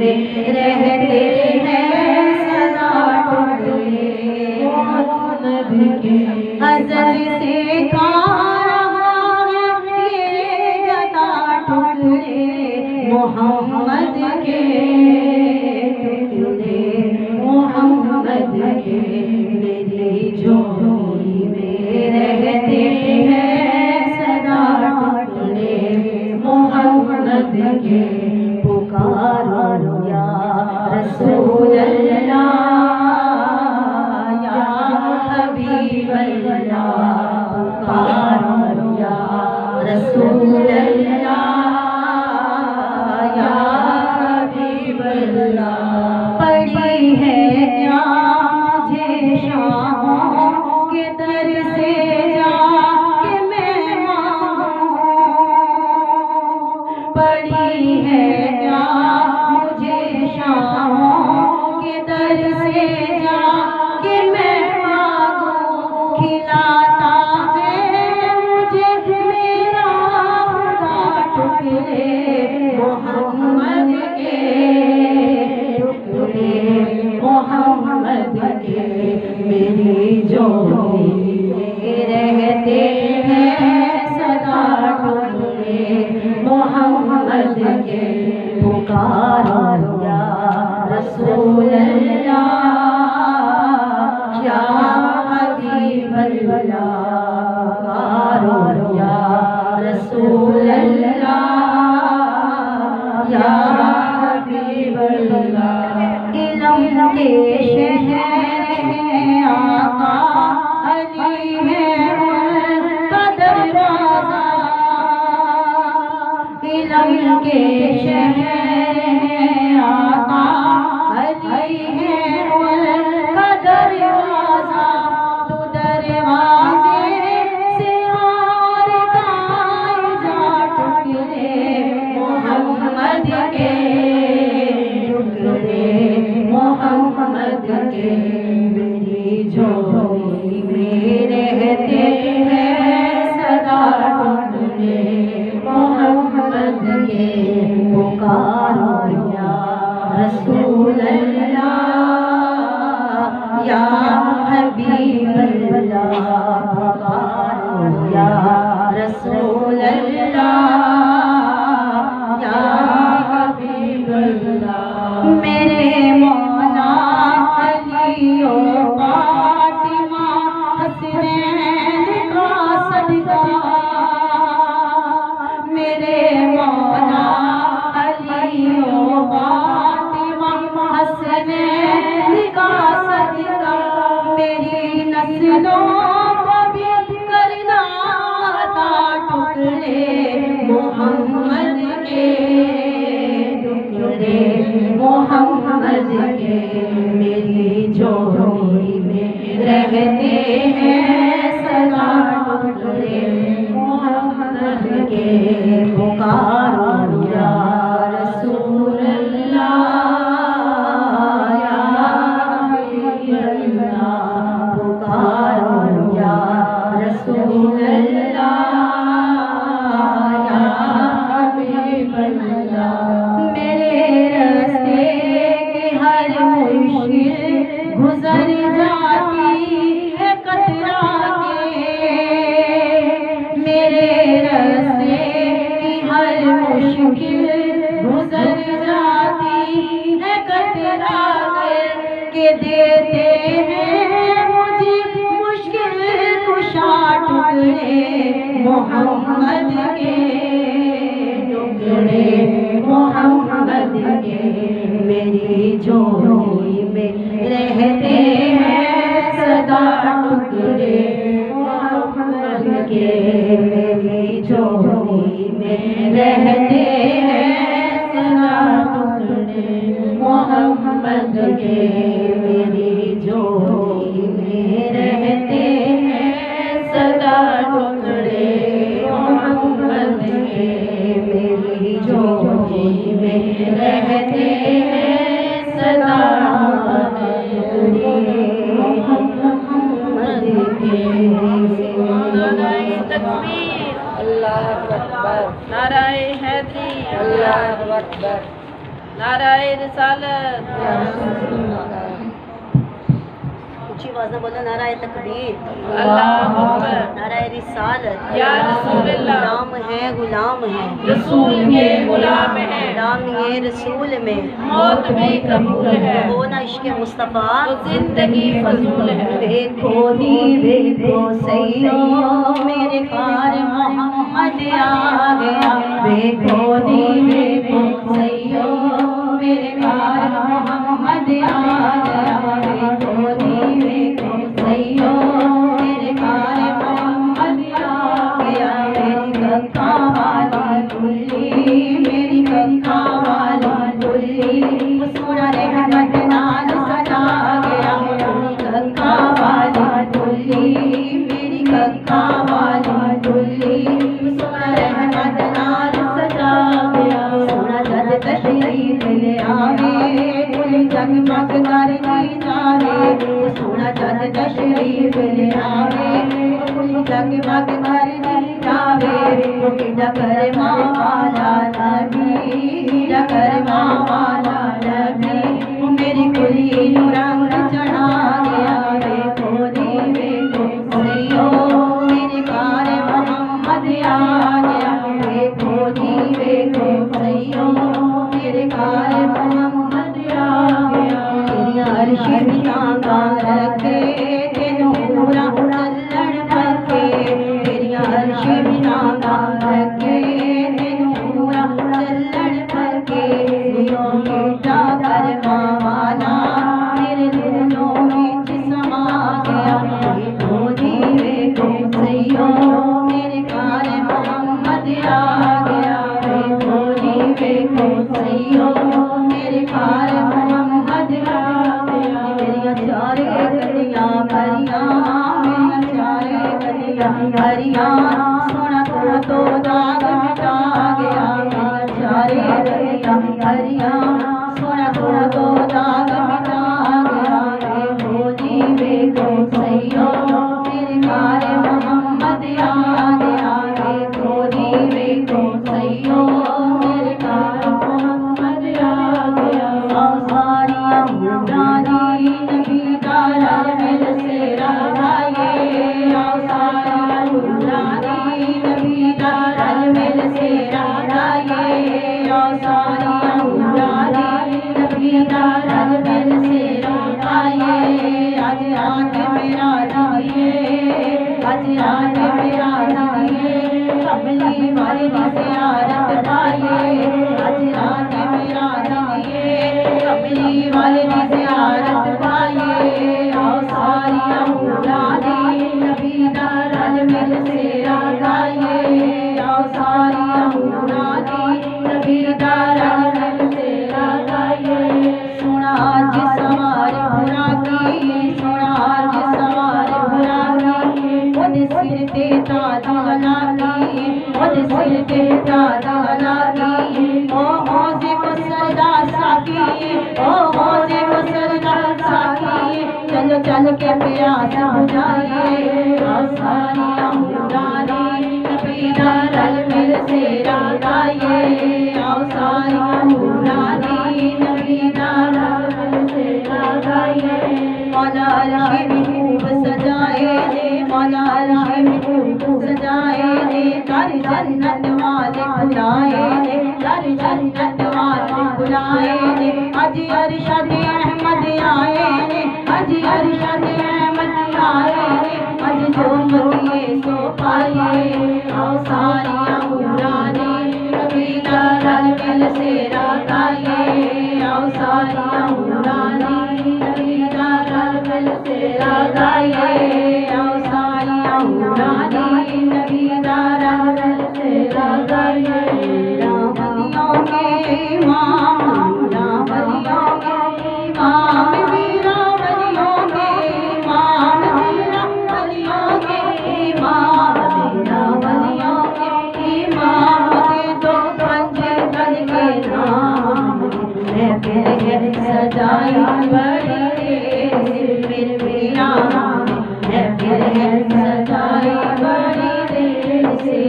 में रहते हैं सदा टुकड़े मोहम्मद के। अज़ल से खा रहा है ये गदा टुकड़े मोहम्मद के, टुकड़े मोहम्मद के। मेरी झोली में रहते हैं सदा टुकड़े मोहम्मद के। पुकारो या रसूल अल्लाह या हबीब अल्लाह, पुकारो या रसूल अल्लाह या हबीब अल्लाह। पड़ी है क्या मुझे शाहों के दर से जाके मैं मांगूं, पड़ी है क्या मुझे शाहों के दर से जाके मैं मांगूं। खिलाता है मुझे मेरा खुदा टुकड़े मोहम्मद के, टुकड़े मोहम्मद के। मेरी झोली में रहते हैं सदा टुकड़े मोहम्मद के। पुकारो या रसूल अल्लाह या हबीब अल्लाह, पुकारो या रसूल अल्लाह या हबीब अल्लाह। इल्म के शहर हैं आका अली है उनका दरवाज़ा, इल्म के शहर हैं आका अली है उनका दरवाज़ा। तो दरवाज़े से और गाए जा टुकड़े मोहम्मद के, टुकड़े मोहम्मद के। मेरी झोली में रहते हैं सदा टुकड़े मोहम्मद के। पुकारो या रसूल अल्लाह या हबीब अल्लाह, पुकारो या रसूल अल्लाह या हबीब अल्लाह। मेरे मौला अली और फातिमा हसनैन का सदका, मेरे मौला अली और फातिमा हसनैन का सदका। मेरी नस्लों को भी करना अता टुकड़े मोहम्मद के, टुकड़े मोहम्मद के। मेरी झोली में रहते हैं सदा टुकड़े मोहम्मद के। पुकारो या रसूल अल्लाह या हबीब अल्लाह, पुकारो या रसूल अल्लाह या हबीब अल्लाह। मेरे रास्ते की हर मुश्किल गुजर जाती है कतरा के, मेरे रास्ते की हर मुश्किल गुजर जाती है कतरा के। देते हैं मुझे मुश्किल कुशा टुकड़े मोहम्मद के, टुकड़े मोहम्मद के। मेरी झोली में रहते हैं सदा टुकड़े मोहम्मद के। मेरी झोली में रहते हैं सदा टुकड़े मोहम्मद के। मेरी झोली में रहते हैं सदा टुकड़े मोहम्मद के। मेरी झोली में रहते हैं सदा टुकड़े मोहम्मद के। नाराए तकबीर, अल्लाह अकबर। नाराए हैदरी, अल्लाह अकबर। नाराए रिसालत। ऊंची आवाज में बोलो नाराए तकबीर, अल्लाह अकबर। नाराए रिसालत। या रसूलल्लाह। गुलाम है गुलाम है, रसूल के गुलाम है, गुलाम ये रसूल में मौत भी कबूल है, हो ना इश्क मुस्तफा तो जिंदगी फजूल है। देखो दी देखो सैयो मेरे कार मोहम्मद आ गया, देखो दी देखो सैयो मेरे कार मोहम्मद आ गया, देखो दी देखो सैयो मेरे कार मोहम्मद आ गया। मेरी कक्का वाली दुल्ली, मेरी कक्का वाली दुल्ली सूरा रहमत नाल सजा गया, मेरी कक्का वाली दुल्ली, मेरी कक्का वाली दुल्ली सूरा रहमत नाल सजा गया। सूरा जद तशरीफ ले आवे कुल जगमग कर दी जावे, सूरा जद तशरीफ ले आवे कुल जगमग कर दी जावे। डकर मावाला नबी, डकर मावाला नबी मेरी कुली रंग चढ़ा गया, देखो दी देखो सैयो मेरे कार मोहम्मद आ गया, देखो दी देखो सैयो मेरे कार मोहम्मद आ गया। तेरी अर्श भी तांगा रखे तेनू पूरा चलन पके, तेरी अर्श भी तांगा रखे तेनू पूरा चलन पके। बेटा कर मावाला मेरे दिलों विच समा गया, देखो दी देखो सैयो मेरे कार मोहम्मद आ गया, देखो दी देखो सैयो मेरे कार मोहम्मद आ गया। मेरिया चारे गलियां भरियां, मेरिया चारे गलियां भरियां सोना तो दाग मिटा गया, मेरिया चारे गलियां भरियां सोना तो दाग मिटा गया। देखो दी देखो सैयो मेरे कार मोहम्मद आ गया, देखो दी देखो सैयो मेरे कार मोहम्मद आ गया। सारियां मुरादी नबी का रल से रंगाए, सारियां मुरादी नबी का रल से रंगाए, सारियां मुरादी नबी का रल से रंगाए। आज रात मेरा दिए, आज रात मेरा दिए कमली वाली ज़ियारत पाए, आज रात मेरा दिए कमली वाली ज़ियारत पाए। आओ सारियां मुरादी नबी का रल से रंगाए, आओ सारियां मुरादी नबी का रल से रंगाए। सुना आज सवार बुरा की, सुना आज सवार बुरा की, ओदे सिर ते ताज लगी, ओदे सिर ते ताज लगी। ओ हौज़े को सरदा साकी, ओ हौज़े को सरदा साकी, चलो चल के प्यास बुझाइए। सारियां मुरादी नबी का रल से रंगाए, आओ सारियां मुरादी नबी का रल से रंगाए। मौला अर्श भी खूब सजाए दे, मौला अर्श भी खूब सजाए दे, कर जन्नत वाले बुलाए दे, कर जन्नत वाले बुलाए दे। अज अरशद अहमद आए ने, अज अरशद अहमद आए ने, अज जो मंगिए सो पाए। आओ सारियां मुरादी नबी का रल से रंगाए, आओ सारियां मुरादी नबी का रल से रंगाए, आओ सारियां मुरादी नबी का रल से रंगाए। रावलियों के इमाम, रावलियों के इमाम, रावलियों के इमाम, रावलियों के इमाम, रावलियों के इमाम के दो पंजे तल के नाम। महफिल सजाई बड़ी मेरे मेरा, महफिल सजाई बड़ी देर से।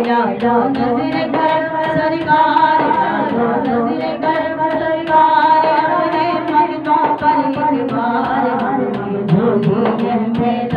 डालो नजर कर सरकार, डालो नजर कर है मेरे